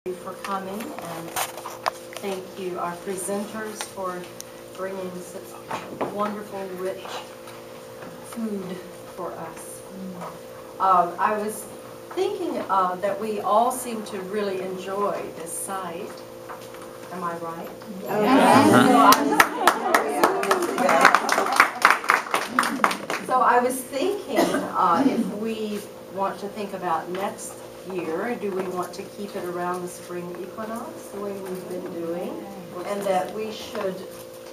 you for coming, and thank you, our presenters, for bringing such wonderful, rich food for us. I was thinking that we all seem to really enjoy this site. Am I right? So I was thinking if we want to think about next year, do we want to keep it around the spring equinox the way we've been doing, and that we should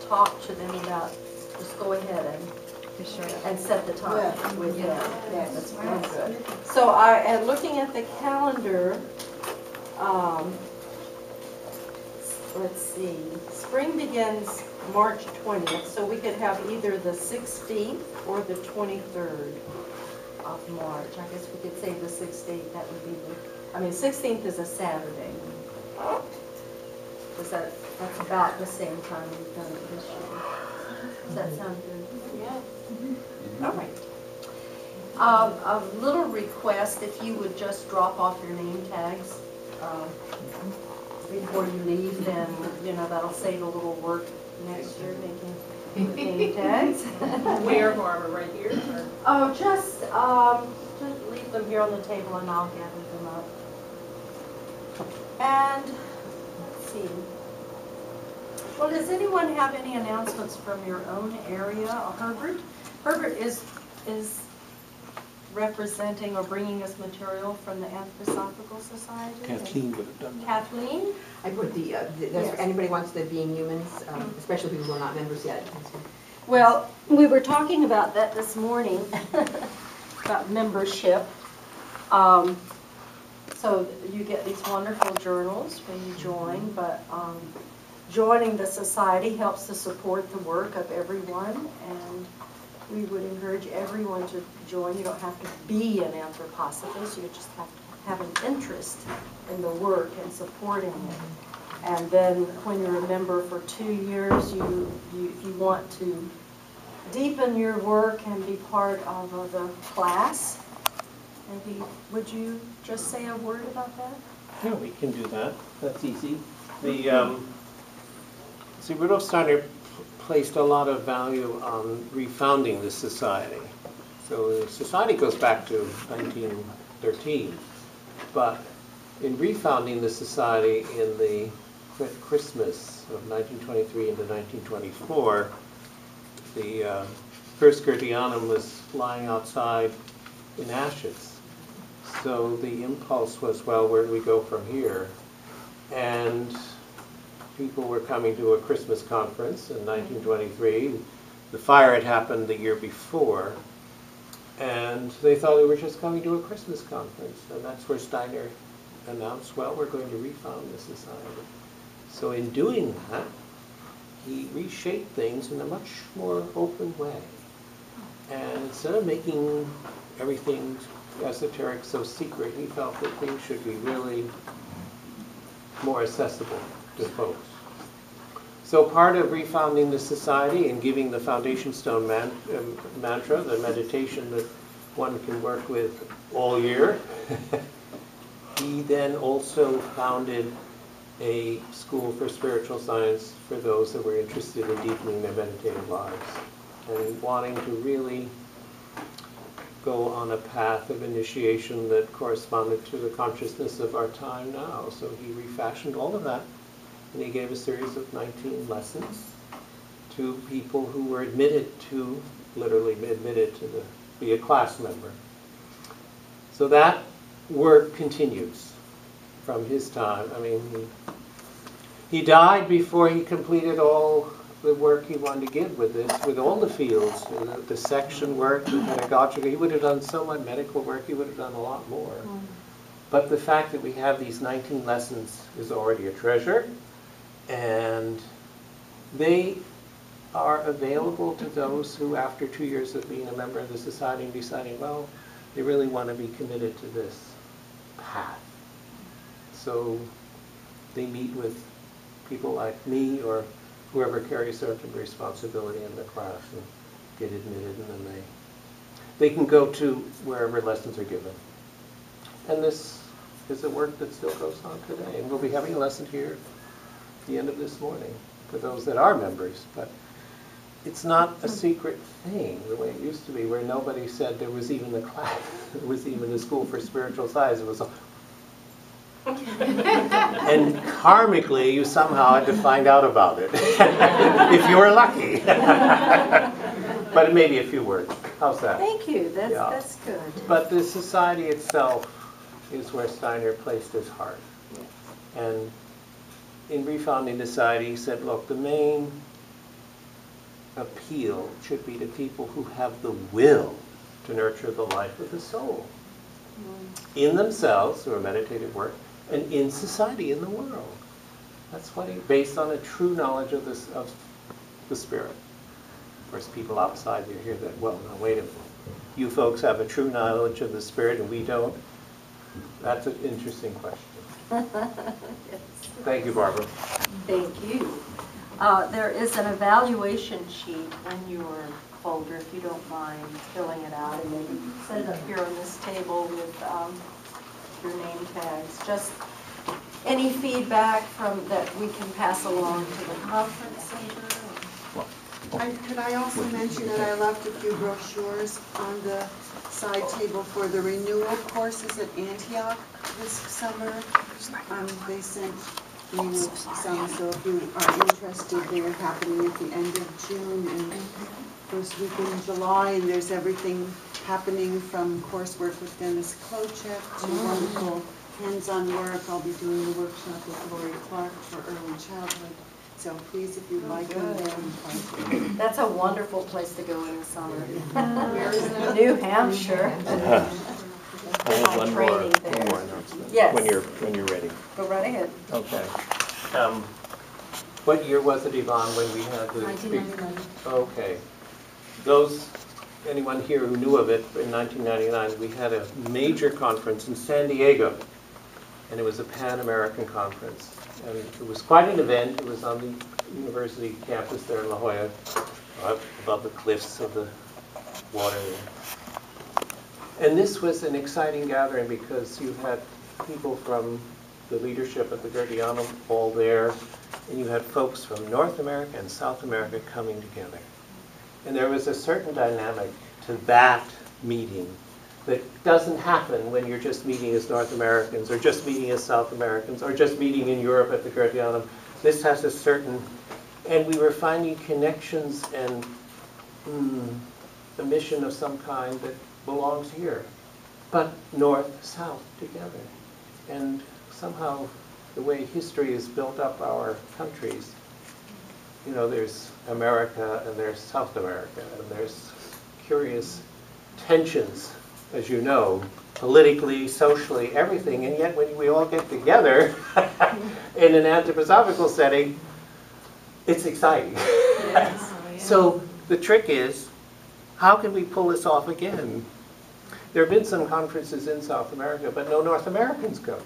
talk to them about, just go ahead and set the time with them. Yes, that's real good. So and looking at the calendar, let's see, spring begins March 20th, so we could have either the 16th or the 23rd of March. I guess we could say the 16th. That would be the, 16th is a Saturday. That's about the same time we've done it this year. Does that sound good? Yeah. All right. A little request, if you would just drop off your name tags before you leave, then that'll save a little work next year making the name tags. Where, Barbara? Right here? Or? Oh, just leave them here on the table and I'll gather them up. And let's see. Well, does anyone have any announcements from your own area? Herbert? Herbert is representing or bringing us material from the Anthroposophical Society. Kathleen would have done that. Kathleen? I put yes. Anybody wants the Being Humans, especially people who are not members yet. Well, we were talking about that this morning, about membership. So you get these wonderful journals when you join, but joining the society helps to support the work of everyone, and we would encourage everyone to join. You don't have to be an anthroposophist, you just have to have an interest in the work and supporting it. And then when you're a member for 2 years, if you want to deepen your work and be part of the class, maybe would you just say a word about that? Yeah, we can do that. That's easy. Rudolf Steiner placed a lot of value on refounding the society. So the society goes back to 1913, but in refounding the society in the Christmas of 1923 into 1924, the first Gertianum was lying outside in ashes. So the impulse was, well, where do we go from here? And people were coming to a Christmas conference in 1923. The fire had happened the year before, and they thought they were just coming to a Christmas conference. And that's where Steiner announced, well, we're going to refound the society. So in doing that, he reshaped things in a much more open way. And instead of making everything esoteric so secret, he felt that things should be really more accessible to folks. So part of refounding the society and giving the foundation stone mantra, the meditation that one can work with all year, he then also founded a school for spiritual science for those that were interested in deepening their meditative lives and wanting to really go on a path of initiation that corresponded to the consciousness of our time now. So he refashioned all of that, and he gave a series of 19 lessons to people who were literally admitted to be a class member. So that work continues from his time. He died before he completed all the work he wanted to give with this, with all the fields, the section work, the pedagogical. He would have done so much medical work, he would have done a lot more. But the fact that we have these 19 lessons is already a treasure, and they are available to those who, after 2 years of being a member of the society and deciding, well, they really want to be committed to this path. So they meet with people like me or whoever carries certain responsibility in the class and get admitted, and then they can go to wherever lessons are given. And this is a work that still goes on today. And we'll be having a lesson here at the end of this morning for those that are members. But it's not a secret thing the way it used to be, where nobody said there was even a class, there was even a school for spiritual science. It was a and karmically, you somehow had to find out about it, if you were lucky. But maybe a few words. How's that? Thank you, that's good. But the society itself is where Steiner placed his heart. And in refounding the society, he said, look, the main appeal should be to people who have the will to nurture the life of the soul. In themselves, through a meditative work, and in society, in the world. That's what he, based on a true knowledge of this, of the spirit. Of course, people outside you hear that, well, now wait a minute. You folks have a true knowledge of the spirit and we don't? That's an interesting question. Yes. Thank you, Barbara. Thank you. There is an evaluation sheet in your folder, if you don't mind filling it out, and maybe set it up here on this table with your name tags. Just any feedback from that we can pass along to the conference center. Could I also mention that I left a few brochures on the side table for the renewal courses at Antioch this summer. They sent me with some, so if you are interested, they are happening at the end of June and first week in July, and there's everything happening from coursework with Dennis Klochek to wonderful hands-on work. I'll be doing the workshop with Lori Clark for early childhood. So please, if you'd like, I'm there and That's a wonderful place to go in the summer. Where is it? New Hampshire. I have one more announcement. Yes. When you're ready. Go right ahead. Okay. What year was it, Yvonne, when we had the... 1999. Okay. Anyone here who knew of it in 1999, we had a major conference in San Diego, and it was a Pan-American conference. And it was quite an event. It was on the university campus there in La Jolla, above the cliffs of the water. And this was an exciting gathering because you had people from the leadership at the Guardianum all there, and you had folks from North America and South America coming together. And there was a certain dynamic to that meeting that doesn't happen when you're just meeting as North Americans, or just meeting as South Americans, or just meeting in Europe at the Guardianum. This has a certain, and we were finding connections and a mission of some kind that belongs here, but north, south together. And somehow the way history has built up our countries, you know, there's America and there's South America, and there's curious tensions, as you know, politically, socially, everything, and yet when we all get together in an anthroposophical setting, it's exciting. Yes. So the trick is, how can we pull this off again? There have been some conferences in South America, but no North Americans go.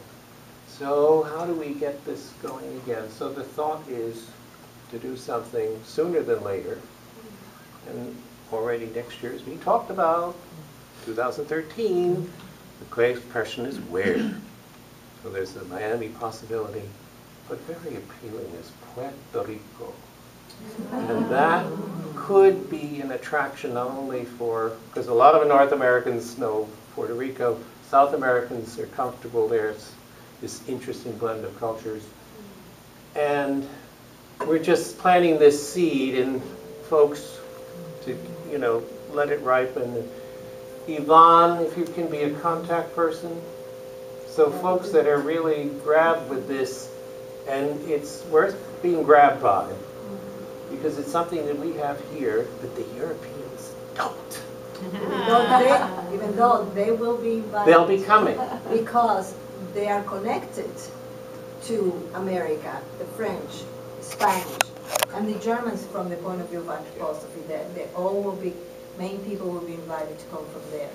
So how do we get this going again? So the thought is to do something sooner than later, and already next year is being talked about, 2013. The question is where. So there's a Miami possibility, but very appealing is Puerto Rico. And that could be an attraction not only for, because a lot of North Americans know Puerto Rico, South Americans are comfortable there. It's this interesting blend of cultures. And we're just planting this seed in folks to, you know, let it ripen. Yvonne, if you can be a contact person. So folks that are really grabbed with this, and it's worth being grabbed by, because it's something that we have here that the Europeans don't. Even though they will be invited. They'll be coming. Because they are connected to America, the French, Spanish, and the Germans from the point of view of anthroposophy. They all will be, main people will be invited to come from there.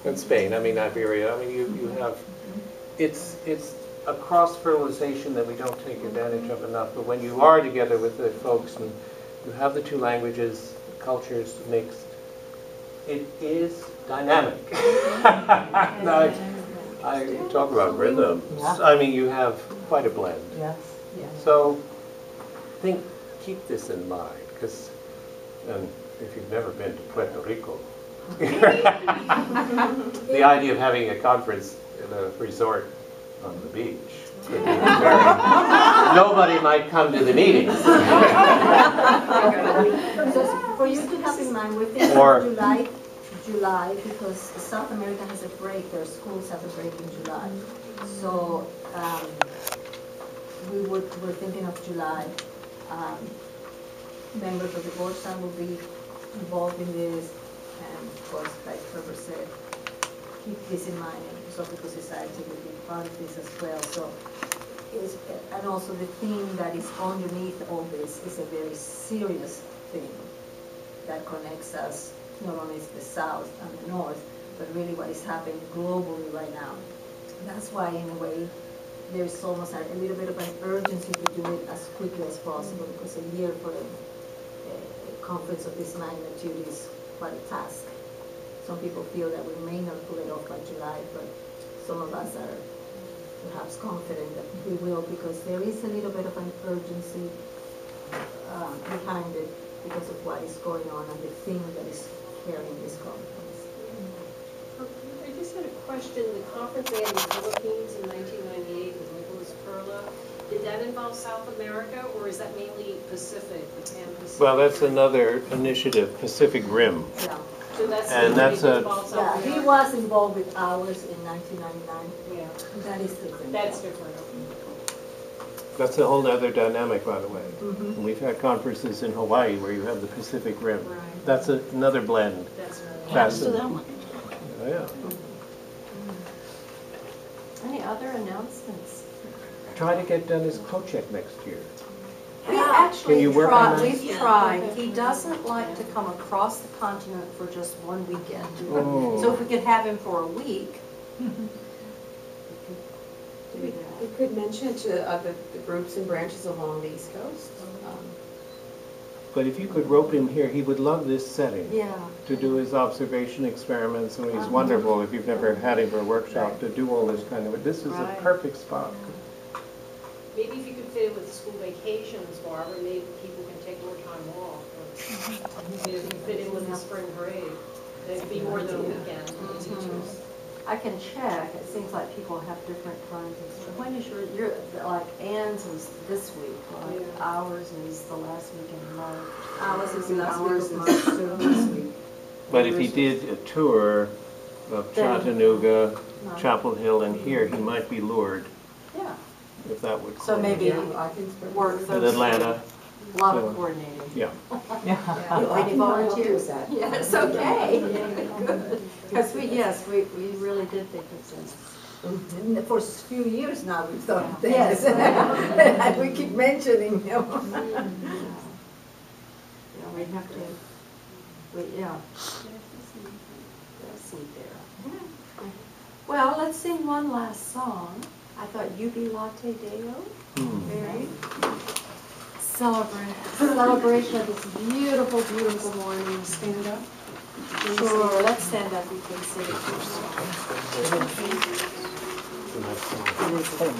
In Spain, I mean Iberia, I mean you have, it's a cross-fertilization that we don't take advantage of enough, but when you are together with the folks and you have the two languages, cultures mixed, it is dynamic. I talk about rhythms. Yeah. I mean, you have quite a blend. Yes. So keep this in mind, because if you've never been to Puerto Rico, the idea of having a conference in a resort on the beach could be nobody might come to the meetings. So for you to have in mind, we're thinking Or- of July, because South America has a break, their schools have a break in July. So we're thinking of July. Members of the board staff will be involved in this, and of course, like Trevor said, keep this in mind, and the Zoological Society will be part of this as well. So, and also the theme that is underneath all this is a very serious thing that connects us, not only the South and the North, but really what is happening globally right now. That's why, in a way, there's almost a little bit of an urgency to do it as quickly as possible, because a year for a conference of this magnitude is quite a task. Some people feel that we may not pull it off by July, but some of us are perhaps confident that we will, because there is a little bit of an urgency behind it because of what is going on and the theme that is carrying this conference. I just had a question. The conference they had in the Philippines in 1998 with Nicholas Perla, did that involve South America, or is that mainly Pacific, the Pan-Pacific? Well, that's another initiative, Pacific Rim. Yeah. So that's and that's a- involved South Yeah, America? he was involved with ours in 1999. Yeah, That is different. that's different. That's a whole other dynamic, by the way. Mhm. And we've had conferences in Hawaii where you have the Pacific Rim. Right. That's another blend. That's right. Fascinating. Yeah. Any other announcements? Try to get Dennis Kochek next year. We Can actually you work on that? we've tried. He doesn't like to come across the continent for just one weekend. Oh. So if we could have him for a week. We could mention to the groups and branches along the East Coast. But if you could rope him here, he would love this setting. Yeah. To do his observation experiments, and he's wonderful if you've never had him for a workshop to do all this kind of, this is a Right. perfect spot. Maybe if you could fit it with the school vacations, Barbara, maybe people can take more time off. Or, if you fit in with the spring break, it'd be more than a weekend for the teachers. I can check. It seems like people have different times. When is your, like Ann's was this week, like Yeah. ours is the last week in March. Ours is the last week Ours of is- March, so this week. But if he did a tour of Chattanooga, Chapel Hill, and here, he might be lured, Yeah. if that would. So maybe Yeah, I think so. work In those. Atlanta, A lot So- of coordinating. yeah. Any volunteers? Yeah, it's okay. Because we really did think of this. For a few years now, we've thought of Yes. this. And we keep mentioning them. Yeah, we have to, yeah. Let's see there. Well, let's sing one last song. I thought Jubilate Deo. Very celebration of this beautiful, beautiful morning. Stand up. Sure, let's stand up. You can sing it first. Nice song.